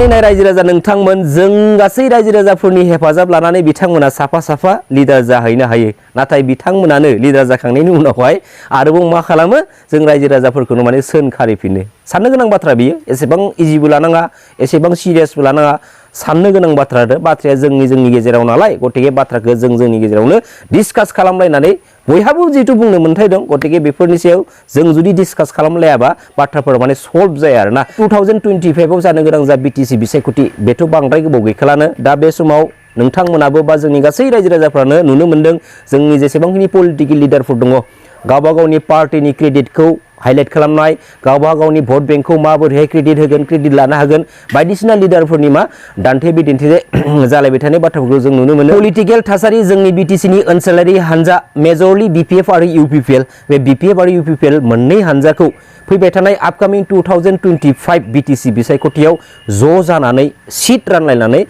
मानिनाय रायजो राजा नोंथांमोन जों गासै रायजो राजाफोरनि हेफाजाब लानानै बिथांमोना साफा साफा लिडार जाहैनो हायो नाथाय बिथांमोनानो लिडार जाखांनायनि उनावहाय आरोबाव मा खालामो जों रायजो राजाफोरखौनो माने सोनखारिफिनो साननो गोनां बाथ्रा बियो एसेबां इजिबो लानाङा एसेबां सिरियासबो लानाङा साननो गोनां बाथ्राया जोंनि गेजेराव नालाय गतिके बाथ्राखौ जोंनि गेजेरावनो डिसकास खालामलायनानै बयहाबो जिहेतु बुंनो मोन्थाय दं गतिके बेफोरनि सायाव जों जुदि डिसकास खालामलायाबा बाथ्राफोरा माने सल्भ जाया आरोना 2025 आव जानो गोनां जा बिटिसि बिसायख'थि बेथ' बांद्राय गोबाव गैखालानो दा बे समाव नोंथांमोनाबो बा जोंनि गासै रायजो राजाफ्रानो नुनो मोन्दों जोंनि जेसेबांखिनि पलिटिकेल लिडारफोर दङ गावबा गावनि पार्टिनि क्रेडिटखौ हाइलाइट खालामनाय गावबा गावनि भट बेंकखौ माबोरैहाय क्रेडिट होगोन क्रेडिट लानो हागोन बायदिसिना लिडारफोरनि मा दान्थे बिदिन्थे जालायबाय थानाय बाथ्राफोरखौ जों नुनो मोनो पलिटिकेल थासारि जोंनि बिटिसिनि ओनसोलारि हान्जा मेजरलि बिपिएफ आरो इउपिपिएल बे बिपिएफ आरो इउपिपिएल मोननै हान्जाखौ फैबाय थानाय आपकामिं 2025 बिटिसि बिसायख'थियाव ज' जानानै सिट रानलायनानै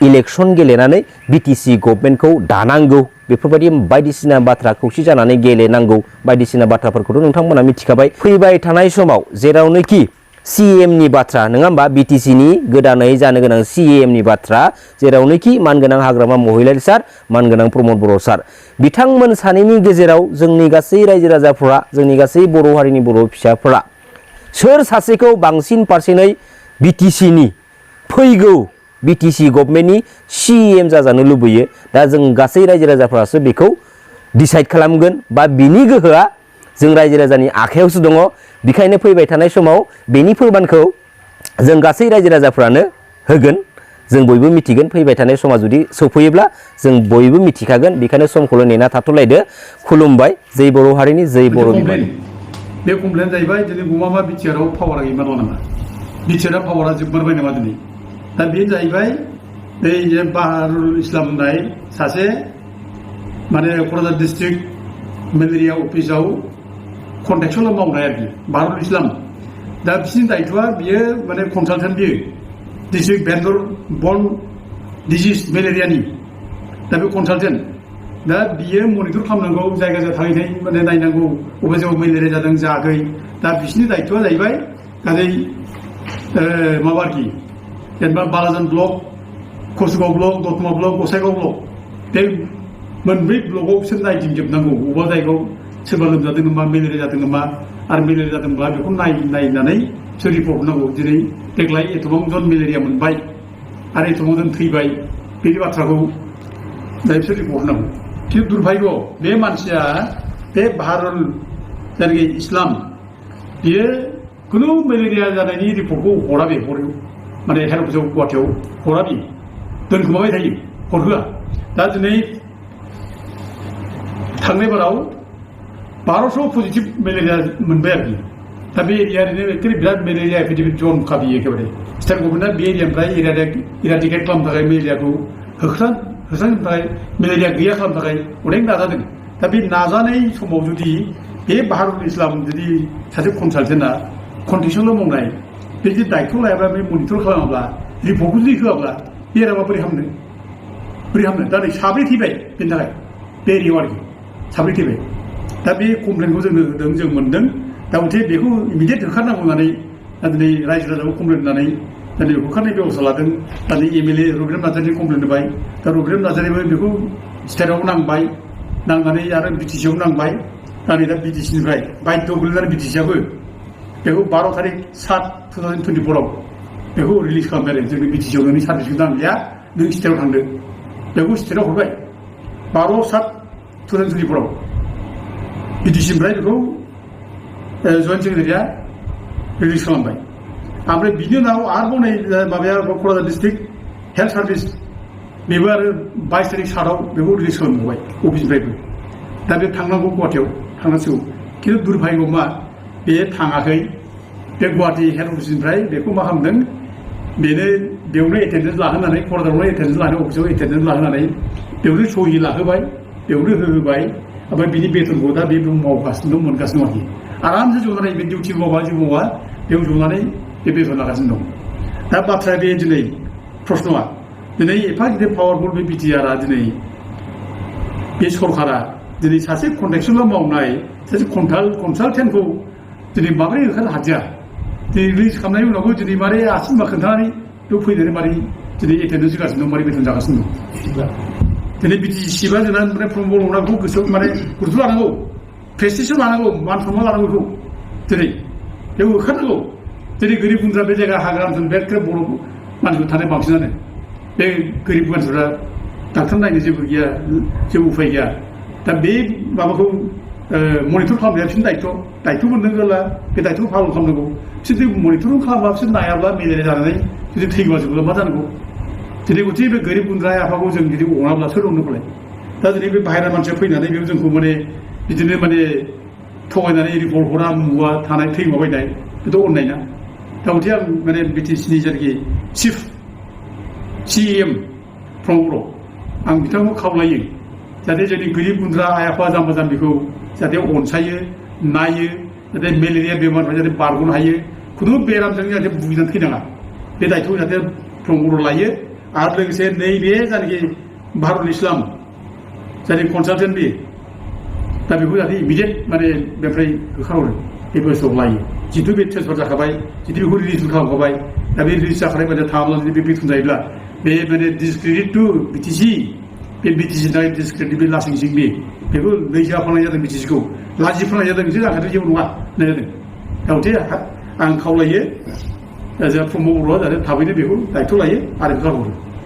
इलेक्सन गेलेनानै बिटिसि गभर्नमेन्टखौ दानांगौ बेफोरबायदि बायदिसिना बाथ्रा खौसे जानानै गेलेनांगौ बायदिसिना बाथ्राफोरखौथ' नोंथांमोना मिथिखाबाय फैबाय थानाय समाव जेरावनोखि सिएमनि बाथ्रा नङा होमबा बिटिसिनि गोदानै जानो गोनां सिएमनि बाथ्रा जेरावनोखि मानगोनां हाग्रामा महिलारि सार मानगोनां प्रमद बर' सार बिथांमोन सानैनि गेजेराव जोंनि गासै रायजो राजाफोरा जोंनि गासै बर' हारिनि बर' फिसाफोरा सोर सासेखौ बांसिन पारसेन्टै बिटिसिनि फैगौ बिटिसि गभर्नमेन्टनि सिएम जाजानो लुबैयो दा जों गासै रायजो राजाफोरासो बेखौ डिसाइड खालामगोन बा बिनि गोहोआ जों रायजो राजानि आखायावसो दङ बेखायनो फैबाय थानाय समाव बेनि फोरमानखौ जों गासै रायजो राजाफ्रानो होगोन जों बयबो मिथिगोन फैबाय थानाय समा जुदि सफैयोब्ला जों बयबो मिथिखागोन बेखायनो समखौल' नेना थाथ'लायदो खुलुमबाय जै बर' हारिनि जै बर' बिमानि बे कमप्लेन जाहैबाय दिनै गमामा बिटिआरआव पावारा गैमा दं नामा बिटिआरआ पावारा जोबमारबाय नामा दिनै दा बे जाहैबाय बै जे बाहारुल इस्लाम होननाय सासे माने क'क्राझार डिस्ट्रिक्ट मेलेरिया अफिसाव कन्ट्रेक्सुवेल मावनाय आरोखि बाहारुल इस्लाम दा बिसिनि दायथ'आ बियो माने कनसालटेन्ट बियो डिस्ट्रिक्ट भेन्डर बर्न डिजिज मेलेरियानि दा बे कनसालटेन्ट दा बियो मनिटर खालामनांगौ जायगा जायगा थाङै थाङै माने नायनांगौ बबे जायगायाव मेलेरिया जादों जायाखै दा बिसिनि दायथ'आ जाहैबाय गासै माबा आरोखि जेनेबा बालाजान ब्लक कसुगाव ब्लक दतमा ब्लक गसाइगाव ब्लक बे मोनब्रै ब्लकआव बिसोर नायदिंजोबनांगौ बबेबा जायगायाव सोरबा लोमजादों नामा मेलेरिया जादों नामा आरो मेलेरिया जादोंब्ला बेखौ नायनानै बिसोर रिपर्ट हरनांगौ जेरै देग्लाय एथबां जन मेलेरिया मोनबाय आरो एथबां जन थैबाय बे बाथ्राखौ बिसोर रिपर्ट हरनांगौ खिन्थु दुर्भाग्य बे मानसिया बे बाहारुल जायनाखि इस्लाम बियो खुनु मेलेरिया जानायनि रिपर्टखौ हरा बे हरो माने हेल्थ अफिसाव गुवाहाटियाव हरा बियो दोनखोमाबाय थायो हरहोआ दा दिनै थांनाय बाराव 1200 पजिटिभ मेलेरिया मोनबाय आरोखि दा बे एरिया ओरैनो एखेबारे बिराद मेलेरिया एपिडेमिक जनखा बियो एखेबारे स्टेट गभर्नमेन्टआ बे एरियानिफ्राय इराडिकेट खालामनो थाखाय मेलेरियाखौ होस्रांनो थाखाय मेलेरिया गैया खालामनो थाखाय अनेक नाजादों दा बे नाजानाय समाव जुदि बे बाहारुल इस्लाम जुदि सासे कनसालटेन्टआ कन्ट्रेक्सुवेल मावनाय बे जे दायथ' लायाब्ला बे मनिटर खालामाब्ला रिपर्टखौ जुदि होआब्ला बेरामा बोरै हामनो दा नै साब्रै थैबाय बेनि थाखाय बे एरियायाव आरोखि साब्रै थैबाय दा बे कमप्लेनखौ जोंनो होदों जों मोनदों दा मथे बेखौ इमिडियेट होखारनांगौ होननानै दा दिनै रायजो राजाखौ कमप्लेन होनानै दा नै होखारनाय बेबस्था लादों दा नै एमएलए रबिराम नार्जारिनि कमप्लेन होबाय दा रबिराम नार्जारिबो बेखौ स्टेटआव नांबाय नांनानै आरो बिटिसिआव नांबाय दा नै दा बिटिसिनिफ्राय बाध्य गोलैनानै बिटिसिआबो बेखौ 12 तारिख 7/2024 बेखौ रिलिज खालामबाय आरो जोंनि बिटिसिआव नोंनि सार्भिसखौ नांलिया नों स्टेटआव थांदो बेखौ स्टेटआव हरबाय 12/7/2024 बिटिसिनिफ्राय बेखौ जइन्ट सेक्रेटारिया रिलिज खालामबाय ओमफ्राय बिनि उनाव आरोबाव नै माबाया क'क्राझार डिस्ट्रिक्ट हेल्थ सार्भिस बेबो आरो 22 तारिख 7आव बेखौ रिलिज खालामबावबाय अफिसनिफ्रायबो दा बे थांनांगौ गुवाहाटियाव थांनांसिगौ खिन्थु दुर्भाग्य मा बे थाङाखै बे गुवाहाटि हेल्थ अफिसनिफ्राय बेखौ मा खालामदों बेनो बेयावनो एटेन्डेन्स लाहोनानै क'क्राझारावनो एटेन्डेन्स लाहोनानै अफिसाव एटेन्डेन्स लाहोनानै बेयावनो सहि लाहोबाय बेयावनो होबाय ओमफ्राय बिनि बेथनखौ दा बे मावगासिनो दं मोनगासिनो दं आरोखि आरामसे जनानै बे डिउटि मावा जेबो मावा बेयाव जनानै बे बेथन लागासिनो दं दा बाथ्राया बे दिनै प्रश्नआ दिनै एफा गिदिर पावारफुल बे बिटिआरआ दिनै बे सरकारा दिनै सासे कन्ट्रेक्सुवेल मावनाय सासे कनसालटेन्टखौ दिनै माबोरै होखारनो हादिया दिनै रिलिज खालामनायनि उनावबो दिनै मारै आसिमा खोन्थानानै थ' फैनानै मारै दिनै एटेन्डेन्स होगासिनो दं मारै बेथन जागासिनो दं दिनै बिटिसि सिबा जोंना माने प्रमद बर'खौ गोसोआव माने गुरुत्व लानांगौ प्रेस्टिजआव लानांगौ मान सनमान लानांगौ बेखौ दिनै बेयाव होखारनांगौ दिनै गोरिब गुन्द्रा बे जायगा हाग्रा ओनसोल बे बर' मानसिफोर थानाय बांसिनानो बे गोरिब मानसिफोरा डाक्टार नायनो जेबो गैया जेबो उफाय गैया दा बे माबाखौ मनिटर खालामनाया बिसोरनि दायथ' मोनदों जेला बे दायथ'खौ फालन खालामनांगौ बिसोर जुदि मनिटर खालामबा बिसोर नायाब्ला मेलेरिया जानानै जुदि थैगोमाजोबोब्ला मा जानांगौ दिनै गथि बे गोरिब गुन्द्रा आफाखौ जों जुदि अनाब्ला सोर अननो फालाय दा दिनै बे बाहेरा मानसिया फैनानै बेयाव जोंखौ माने बिदिनो माने थगायनानै रिपर्ट हरा मुवा थानाय थैमाबायनाय बेथ' अननाय ना दा गथि आं माने बिटिसिनि जायनाखि चिफ CEM प्रमद बर' आं बिथांखौ खावलायो जाहाथे जोंनि गोरिब गुन्द्रा आइ आफा जाम्बा जाम्बिखौ जाहाथे अनसायो नायो जाहाथे मेलेरिया बेमारनिफ्राय जाहाथे बारग'नो हायो खुनु बेरामजों जाहाथे भुगिनानै थैनाङा बे दायथ'खौ जाहाथे प्रमद बर' लायो आरो लोगोसे नैबे जायनाखि भारत इस्लाम जायनि कनसालटेन्ट बे दा बेखौ जाहाथे इमिडियेट माने बेनिफ्राय होखारहरो बे बोसोराव लायो जिथु बे ट्रेन्सफार जाखाबाय जिथु बेखौ रिलिज खालामखाबाय दा बे रिलिज जाखानाय बायदि थाङाब्ला जुदि बे बेथन जायोब्ला बे माने डिसक्रेडिट टु बिटिसि बे बिटिसि थाखाय डिसक्रेडिट बे लासिं सिंनि बेखौ नैजा फानाय जादों बिटिसिखौ लाजि फानाय जादों बिसोर जाखादों जेबो नङा होननाय जादों दा गथे आं खावलायो जोंहा प्रमद बर'आ जाहाथे थाबैनो बेखौ दायथ' लायो आरो होखारहरो